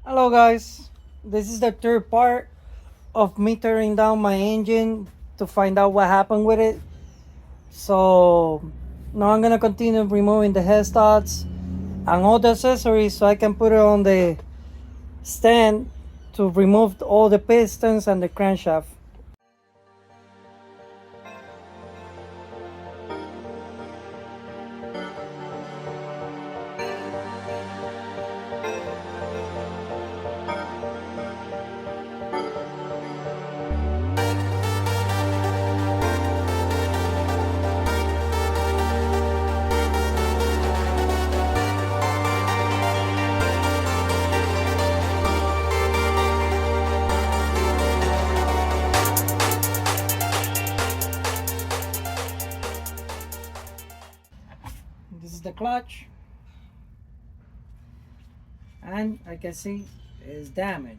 Hello guys, this is the third part of me tearing down my engine to find out what happened with it. So now I'm gonna continue removing the head studs and all the accessories so I can put it on the stand to remove all the pistons and the crankshaft. This is the clutch, and I can see it's damaged.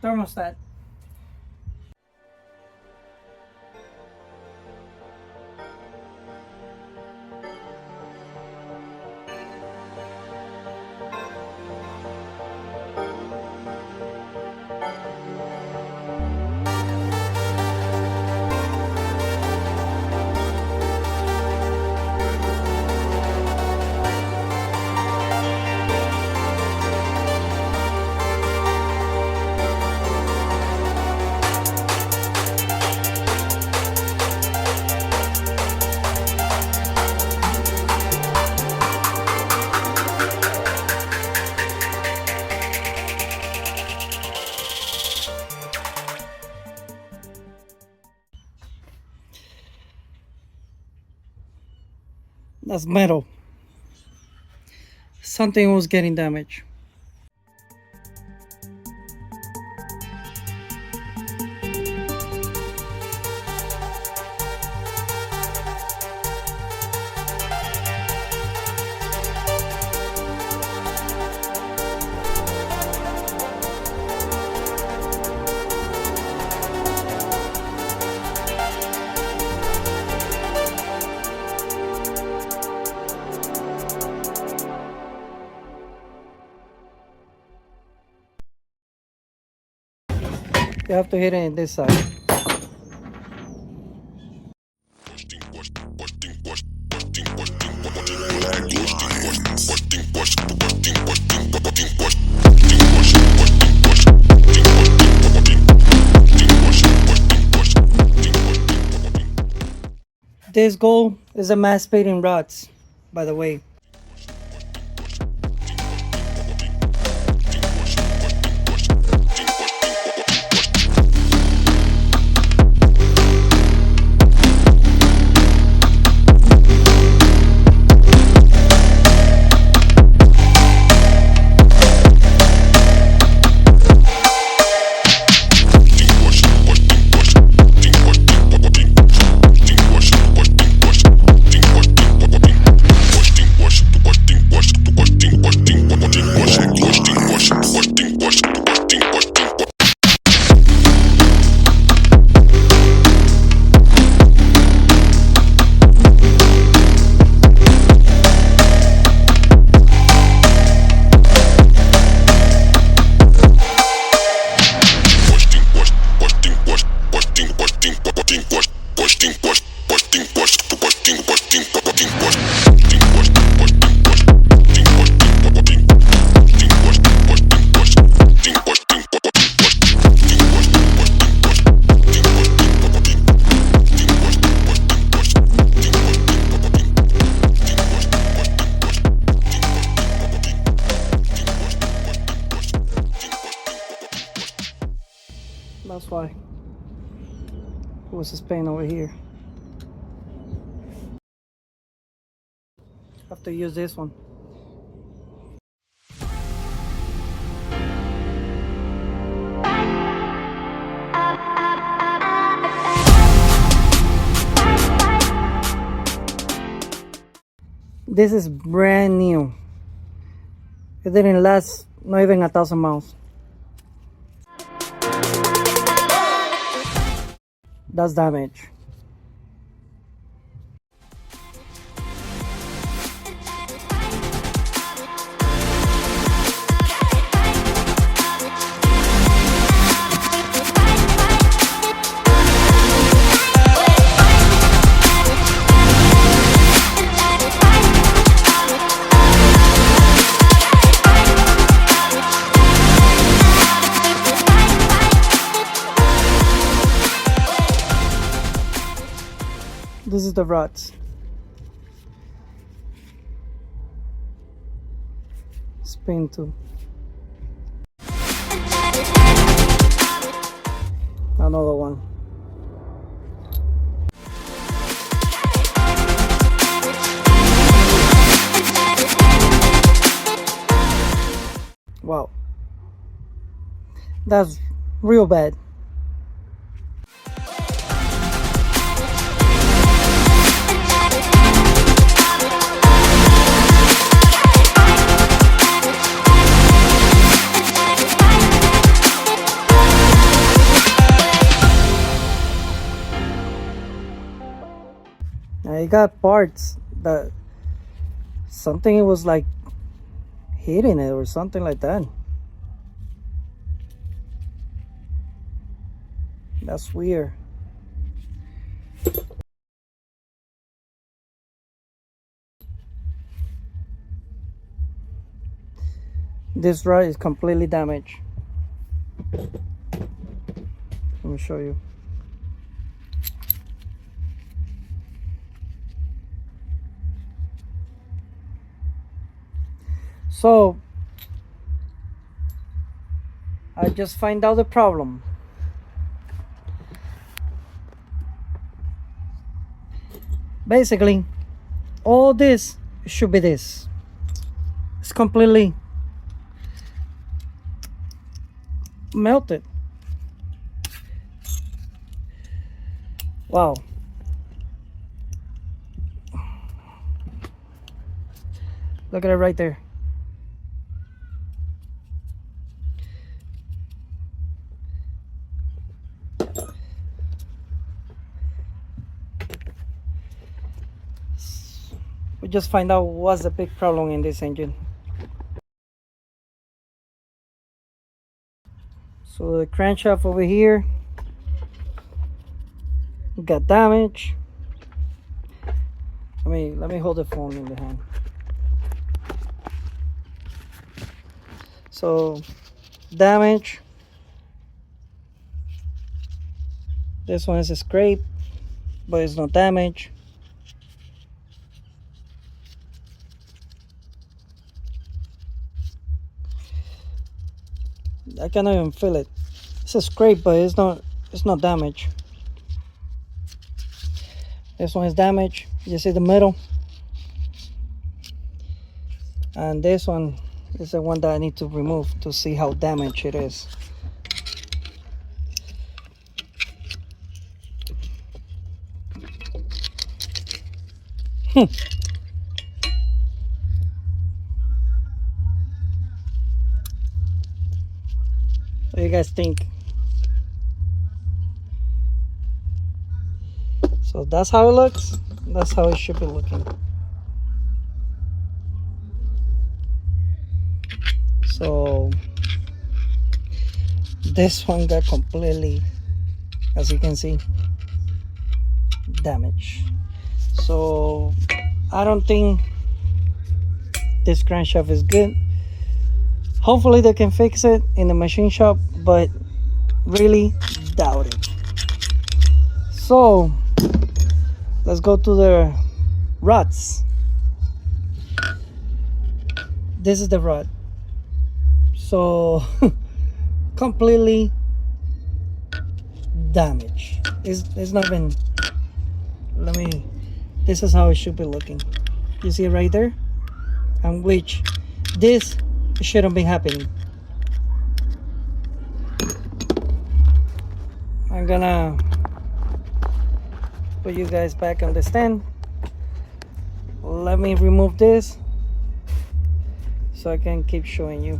Thermostat. That's metal. Something was getting damaged. You have to hit it in this side. This gold is a mass fitting rods, by the way. That's why. What's this pain over here? Have to use this one. This is brand new. It didn't last not even 1,000 miles. That's damage. This is the rods. Spin too. Another one. Wow. That's real bad. I got parts that something was like hitting it or something like that. That's weird. This rod is completely damaged. Let me show you. So I just find out the problem. Basically, all this should be this. It's completely melted. Wow. Look at it right there. We just find out what's the big problem in this engine. So the crankshaft over here got damage. Let me hold the phone in the hand. So damage. This one is a scrape, but it's not damage. I cannot even feel it. It's a scrape, but it's not damage. This one is damaged. You see the middle, and this one is the one that I need to remove to see how damaged it is. What do you guys think? So that's how it looks. That's how it should be looking. So this one got completely, as you can see, damaged. So I don't think this crankshaft is good. Hopefully they can fix it in the machine shop, but really doubt it. So let's go to the rods. This is the rod. So completely damage. It's not even, this is how it should be looking. You see it right there? And which this shouldn't be happening. I'm gonna put you guys back on the stand. Let me remove this so I can keep showing you.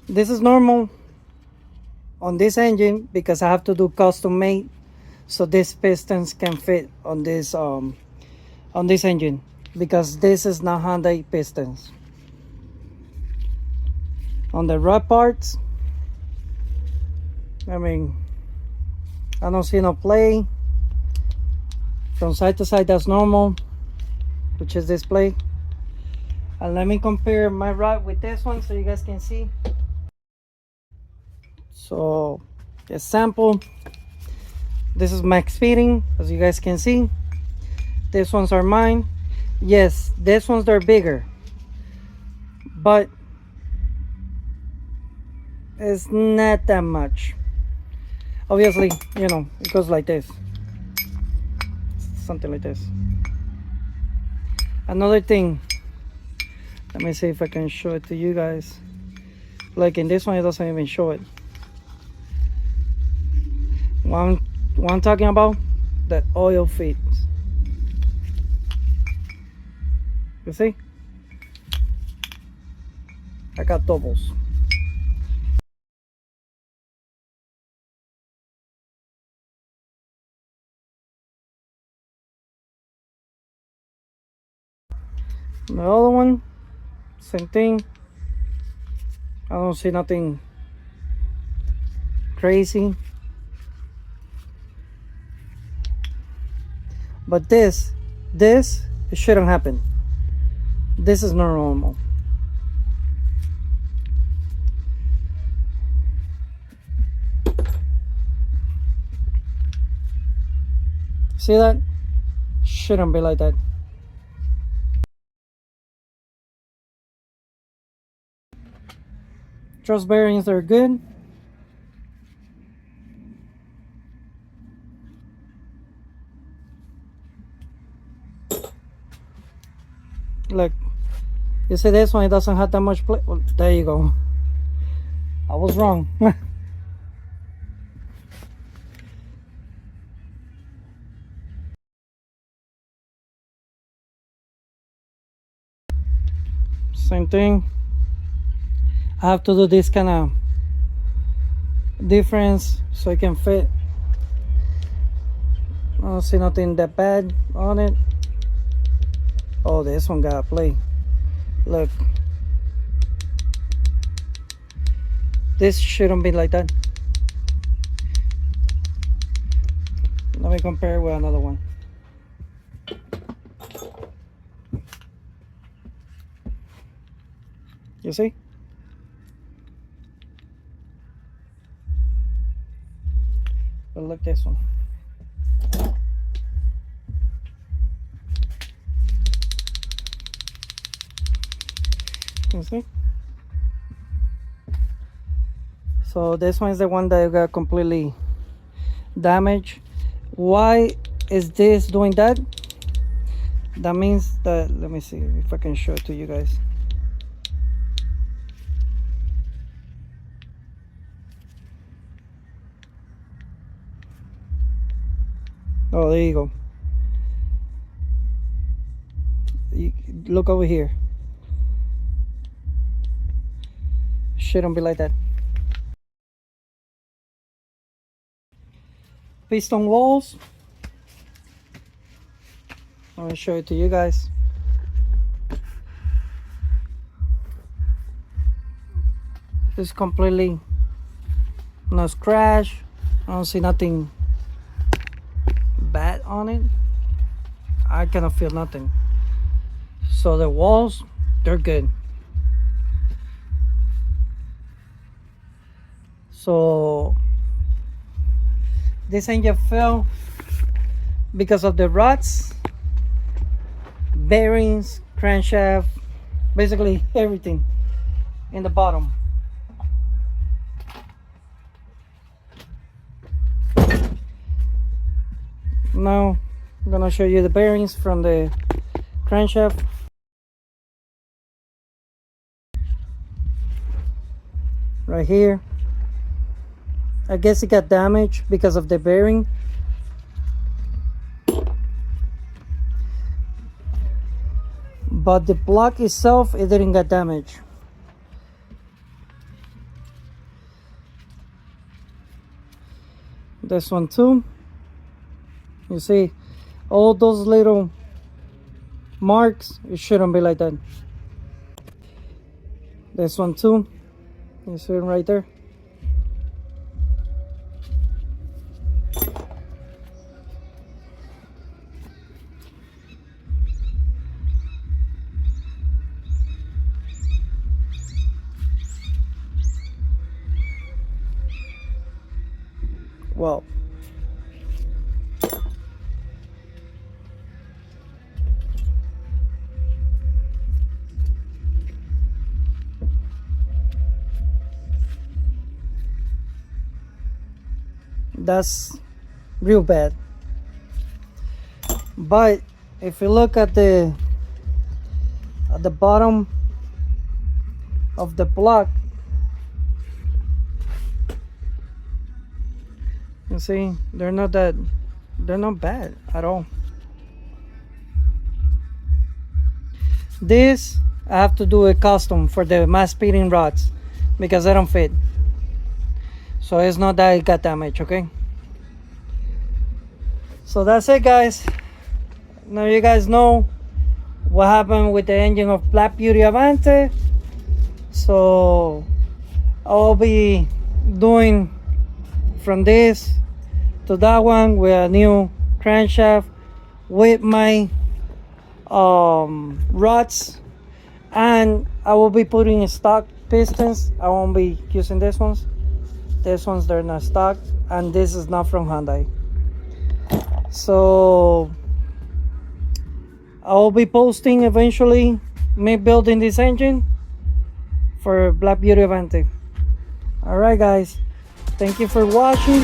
This is normal on this engine because I have to do custom made so these pistons can fit on this engine, because this is not Hyundai pistons. On the rod parts, I don't see no play. From side to side, that's normal, which is this play. And let me compare my rod with this one so you guys can see. So, example, this is max fitting, as you guys can see. These ones are mine. Yes, these ones are bigger, but it's not that much. Obviously, you know, it goes like this, something like this. Another thing, let me see if I can show it to you guys. Like in this one, it doesn't even show it. What I'm talking about, that oil fits. You see? I got doubles. The other one, same thing. I don't see nothing crazy. But this, it shouldn't happen. This is not normal. See that? Shouldn't be like that. Thrust bearings are good. Look, you see this one, it doesn't have that much play. Well, there you go. I was wrong. Same thing. I have to do this kind of difference so it can fit. I don't see nothing that bad on it. Oh, this one got play. Look, this shouldn't be like that. Let me compare with another one. You see? But look this one. You see? So this one is the one that got completely damaged. Why is this doing that? That means that, let me see if I can show it to you guys. Oh, there you go. Look over here. Shouldn't be like that. Piston walls. I'm gonna show it to you guys. It's completely no scratch. I don't see nothing on it, I cannot feel nothing. So the walls, they're good. So this engine fell because of the rods, bearings, crankshaft, basically everything in the bottom. Now I'm gonna show you the bearings from the crankshaft. Right here, I guess it got damaged because of the bearing. But the block itself, it didn't get damaged. This one too. You see all those little marks, it shouldn't be like that. This one too. You see it right there. Well, that's real bad. But if you look at the bottom of the block, you see they're not bad at all. This I have to do a custom for the mass speeding rods because they don't fit. So it's not that it got damaged, okay? So that's it, guys. Now you guys know what happened with the engine of Blackbeautyavante. So I'll be doing from this to that one with a new crankshaft with my rods, and I will be putting stock pistons. I won't be using these ones. These ones, they're not stock, and this is not from Hyundai. So I will be posting eventually me building this engine for Blackbeautyavante. All right, guys, thank you for watching.